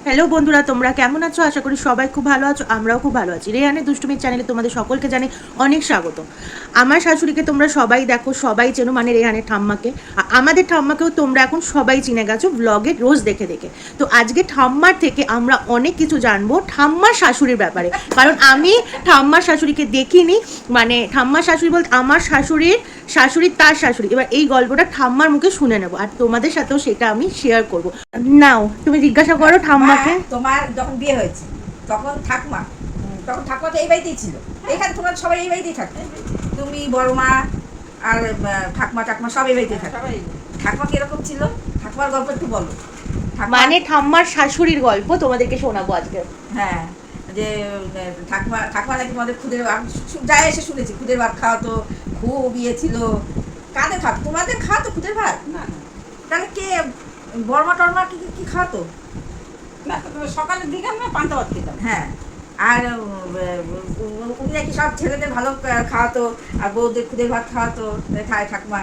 Hello বন্ধুরা, তোমরা কেমন আছো? আশা করি সবাই খুব ভালো আছো, আমরাও খুব ভালো আছি। রেহানের দুষ্টুমির চ্যানেলে তোমাদের সকলকে জানাই অনেক স্বাগত। আমার শাশুড়িকে তোমরা সবাই দেখো, সবাই চেনো, মানে রেহানের ঠাম্মাকে। আমাদের ঠাম্মাকেও তোমরা এখন সবাই চিনে গেছো ব্লগে রোজ দেখে দেখে। তো আজকে ঠাম্মার থেকে আমরা অনেক কিছু জানবো ঠাম্মার শাশুড়ির ব্যাপারে, কারণ আমি ঠাম্মার শাশুড়িকে দেখিনি। মানে ঠাম্মার শাশুড়ি বলতে আমার শাশুড়ির তার শাশুড়ি। এবার এই গল্পটা ঠাম্মার মুখে শুনে নেবো, আর তোমাদের সাথেও সেটা আমি শেয়ার করবো। নাও তুমি জিজ্ঞাসা করো ঠাম্মাকে। তোমার যখন বিয়ে হয়েছে তখন ঠাকুমা তো এই বাড়িতেই ছিল। এখানে তোমরা সবাই এই বাড়িতেই থাকতে, তুমি বড় মা আর ঠাকুমা সব এই বাড়িতেই থাকতে। ঠাকুমা কিরকম ছিল, ঠাকুমার গল্প একটু বলো। মানে ঠাম্মার শাশুড়ির গল্প তোমাদেরকে শোনাবো আজকে। হ্যাঁ, যে ঠাকুমা নাকি তোমাদের খুদের যায় এসে শুনেছি খুদের ভাত খাওয়াতো, খুব ইয়ে ছিল। কাদের খাওয়াতো? তোমাদের খাওয়াতো খুদের ভাত? না, তাহলে কে বর্মা টর্মা কি কি খাওয়াতো? না, সকালের দিকে আমরা পান্তা ভাত খেতাম। হ্যাঁ, আর উনি নাকি সব ছেলেদের ভালো খাওয়াতো, আর বউদের খুদের ভাত খাওয়াতো। খায় ঠাকুমা?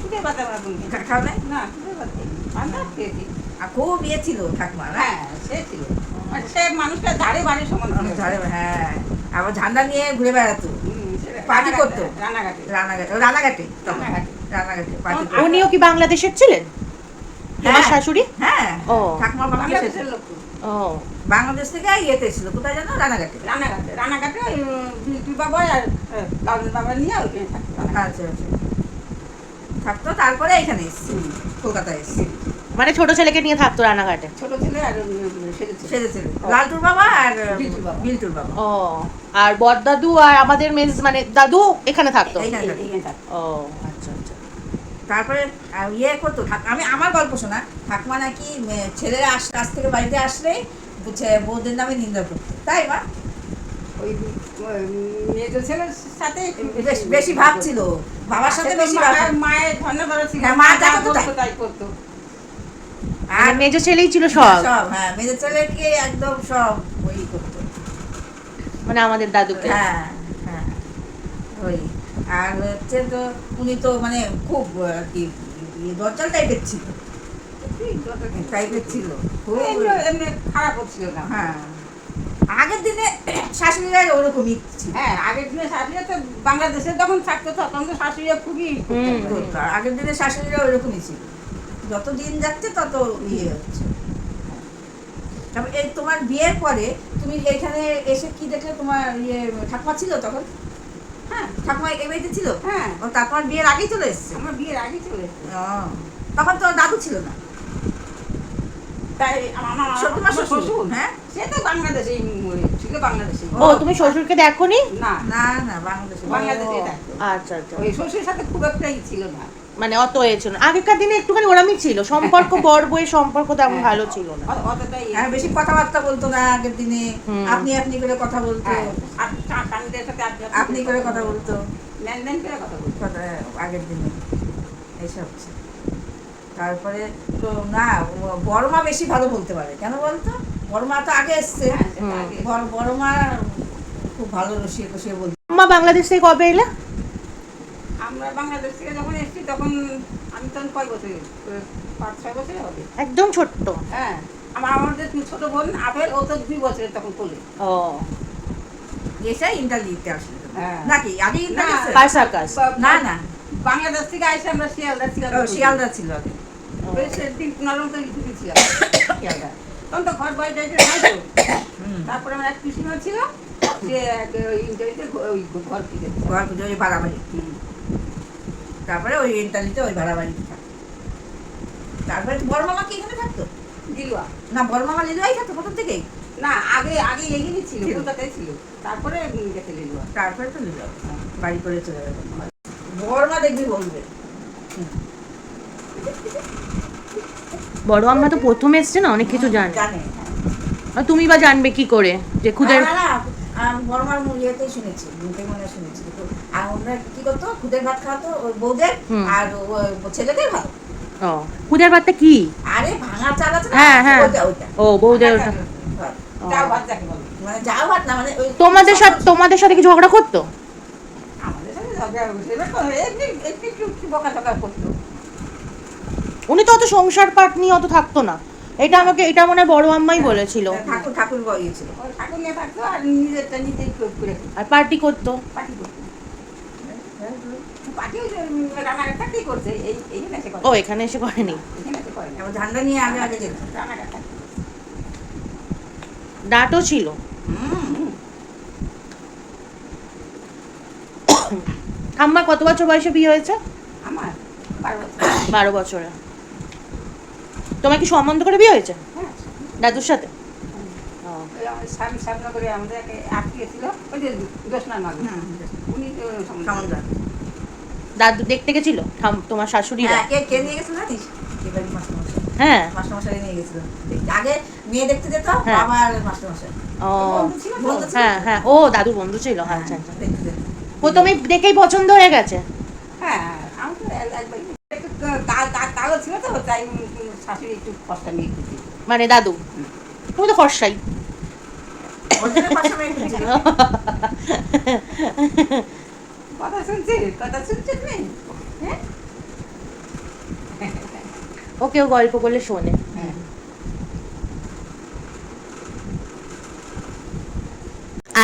খুদের ভাত আমরা খাও নাই? না, খুদের ভাত পান্তা ভাত খেয়েছি। আর খুব ইয়ে ছিল ঠাকুমা। হ্যাঁ, সে ছিল, সে মানুষটা ধারে বাড়ির সমান ধারে। হ্যাঁ, আবার ঝান্ডা নিয়ে ঘুরে বেড়াতো, পার্টি করতো রানাঘাটে। উনিও কি বাংলাদেশের ছিলেন তোমার শাশুড়ি? হ্যাঁ, ও ঠাকুমা বাংলাদেশের লোক। ও, বাংলাদেশ থেকে ইয়েতে ছিল, কোথায় জানো? রানাঘাটে ওই বিলটুর বাবা আর লালন বাবা নিয়ে ওইখানে থাকতো। আচ্ছা আচ্ছা, থাকতো। তারপরে এখানে এসেছি, কলকাতায় এসেছি। মানে ছোট ছেলেকে নিয়ে থাকতো রানাঘাটে? ছোট ছেলে আর সেজে লালটুর বাবা আর বিলটুর বাবা। ও, আর বড়দাদু আর আমাদের মেজ মানে দাদু এখানে থাকতো? ও আচ্ছা আচ্ছা। তারপরে ইয়ে করতো, আমি আমার গল্প শোনা, ঠাকুমা নাকি ছেলেরা কাছ থেকে বাড়িতে আসলে বউদের নামে নিন্দা করতো, তাই মা? ওই মেয়েদের ছেলের সাথে বেশি ভাব ছিল, বাবার সাথে বেশি ভাব। মায়ের ধন্যবাদ ছিল, মা যা করতো তাই করতো। আর মেজো ছেলেই ছিল সব? হ্যাঁ, মেজো ছেলেকে একদম সব ওই করতো, মানে আমাদের দাদুকে। হ্যাঁ হ্যাঁ, ওই। আর হচ্ছে তো উনি তো মানে খুব কি দরজাল টাইপের ছিল, খুব এমনি খারাপ ছিল না। হ্যাঁ, আগের দিনে শাশুড়িরা ওরকমই ছিল। হ্যাঁ, আগের দিনে শাশুড়িরা তো বাংলাদেশে যখন থাকতো তখন তো শাশুড়িরা খুবই, আগের দিনে শাশুড়িরা ওরকমই ছিল। যত দিন যাচ্ছে তত ইয়ে হচ্ছে। তারপর এই তোমার বিয়ের পরে তুমি এখানে এসে কি দেখলে? তোমার ইয়ে ঠাকুমা ছিল তখন? হ্যাঁ, ঠাকুমা এই বাড়িতে ছিল। হ্যাঁ, ও তারপর বিয়ের আগেই চলে এসেছে? আমার বিয়ের আগেই চলে এসেছে। তখন তো দাদু ছিল না, তাই তোমার শ্বশুর? হ্যাঁ, সে তো বাংলাদেশে ছিল, বাংলাদেশে। ও, তুমি শ্বশুরকে দেখোনি? না না না, বাংলাদেশে থাকতো। আচ্ছা আচ্ছা, ওই শ্বশুরের সাথে খুব একটাই ছিল না, মানে অত হয়েছিল না। আগেকার দিনে একটুখানি ওরমই ছিল সম্পর্ক, বর বউয়ের সম্পর্ক তেমন ভালো ছিল না। হ্যাঁ, বেশি কথাবার্তা বলতো না আগের দিনে, আপনি আপনি করে কথা বলতো, আপনি করে কথা বলতো, লেনদেন করে কথা বলতো আগের দিনে, এইসব ছিল। তারপরে তো না, বড় মা বেশি ভালো বলতে পারে, কেন বলতো? বড় মা তো আগে এসছে, বড় মা খুব ভালো রসিয়ে কষিয়ে বলতো। মা বাংলাদেশ থেকে কবে এলে? আমরা বাংলাদেশ থেকে যখন এসেছি তখন আমি তখন কয় বছর, 5-6 বছর হবে। একদম ছোট্ট। হ্যাঁ, আমাদের ছোট বোন আপেল, ও তো 2 বছরের তখন কোলে। ও, এসে ইন্টারভিউতে আসলো নাকি? আগে না না, বাংলাদেশ থেকে এসে আমরা শিয়ালদা ছিল আগে। তখন তো ঘর বাড়ি টাইতে নাই তো। তারপরে আমার এক পিসিমা ছিল, সে ইন্টারভিউতে ওই ঘর খুঁজে ওই ভাড়া বাড়ি। তারপরে ওই ইন্টারভিউতে ওই ভাড়া বাড়িতে থাকতো। তারপরে বড় মামা কি এখানে থাকতো? লিলুয়া না, বড় মামা লিলুয়াই থাকতো প্রথম থেকেই? না, আগে এগিয়ে ছিল, কলকাতায় ছিল। তারপরে গেছে লিলুয়া, তারপরে তো লিলুয়া বাড়ি করে চলে গেল। বড় মা দেখবি বলবে। বড় আম্মা তো প্রথম এসছে না, অনেক কিছু জানে। আর তুমি বা জানবে কি করে যে খুদের? বড় মার ইয়েতেই শুনেছি, মুখে মনে শুনেছি। আর ওরা কি করতো? খুদের ভাত খাওয়াতো ওই বউদের, আর ছেলেদের ভাত। ও, খুদের ভাতটা কি? আরে ভাঙা চাল আছে না? হ্যাঁ হ্যাঁ, ও বউদের ওটা। যাও ভাত যাকে বলে, মানে যাও ভাত না, মানে তোমাদের সাথে কি ঝগড়া করতো? আমাদের সাথে ঝগড়া একটু বকাঝকা করতো। উনি তো অত সংসার পাট নিয়ে অত থাকতো না, এটা মনে হয় বড় আম্মাই বলেছিল। ঠাকুর ঠাকুর বইয়েছিল, ঠাকুর নিয়ে থাকতো আর নিজেরটা নিজেই করে আর পার্টি করতো। পার্টি করতো। পার্টি ওই রান্নাঘাটটাই করছে, এইখানে এসে করে। ও এখানে এসে করেনি। এখানে এসে করে না, আবার ঝান্ডা নিয়ে আগে আগে যেত রান্নাঘাটটা। ডাটও ছিল। ঠাম্মা কত বছর বয়সে বিয়ে হয়েছে? আমার 12 বছর। 12 বছরে। তোমার কি সম্বন্ধ করে বিয়ে হয়েছে হ্যাঁ, দাদুর সাথে? ওই আমাদের সামনে করে আমাদের একটা আত্মীয় ছিল, ওই যে দোষনার মাঝে, উনি সম্বন্ধ। দাদু দেখতে গেছিল তোমার শাশুড়িরা? হ্যাঁ, কে নিয়ে গেছিল জানিস? এবারে মাস্টারমশাই। হ্যাঁ মাস্টারমশাই নিয়ে গেছিল। আগে মেয়ে দেখতে যেত, হ্যাঁ। আবার মাস্টারমশাই। ও বন্ধু ছিল তো? বন্ধু ছিল হ্যাঁ তো? হ্যাঁ, ও দাদুর বন্ধু ছিল। হ্যাঁ, আচ্ছা আচ্ছা। দেখতে যেত। প্রথমে দেখেই পছন্দ হয়ে গেছে? হ্যাঁ, আমার তো একবার একটু কালো ছিল তো, তাই শাশুড়ি একটু কষ্ট নিয়ে খুঁজি। মানে দাদু তুমি তো ফর্সাই। ওর জন্য কষ্ট মেয়ে খুঁজছিল। কথা শুনছিস তুমি? হ্যাঁ? ওকেও গল্প করলে শোনে। হ্যাঁ।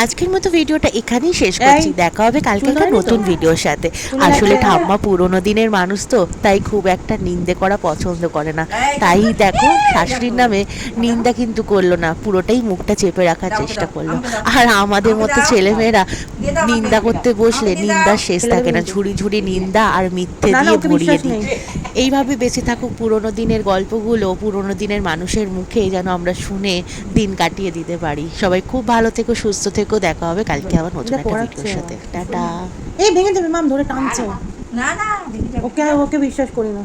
আজকের মতো ভিডিওটা এখানেই শেষ করছি। দেখা হবে কালকে একটা নতুন ভিডিওর সাথে। আসলে ঠাম্মা পুরোনো দিনের মানুষ তো, তাই খুব একটা নিন্দে করা পছন্দ করে না। তাই দেখো শাশুড়ির নামে নিন্দা কিন্তু করলো না, পুরোটাই মুখটা চেপে রাখার চেষ্টা করলো। আর আমাদের মতো ছেলেমেয়েরা নিন্দা করতে বসলে নিন্দার শেষ থাকে না, ঝুড়ি ঝুড়ি নিন্দা আর মিথ্যে না, না, দিয়ে ওকে ভরিয়ে বিশ্বাস দিই। নেই। এইভাবে বেঁচে থাকুক পুরোনো দিনের গল্পগুলো, পুরোনো দিনের মানুষের মুখে যেন আমরা শুনে দিন কাটিয়ে দিতে পারি। সবাই খুব ভালো থেকো, সুস্থ থেকো। দেখা হবে কালকে আবার নতুন এটা একটা পড়াচ্ছে ভিডিওর সাথে। টাটা। এই ভেঙে যাবে, মাম ধরে টানছে। না না, ভেঙে যাবে। ওকে বিশ্বাস করি না।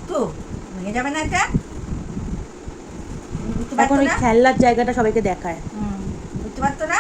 তো ভেঙে যাবে না এটা? বুঝতে এখন পারতো ওই না? খেলনার জায়গাটা সবাইকে দেখায়। বুঝতে পারতো না?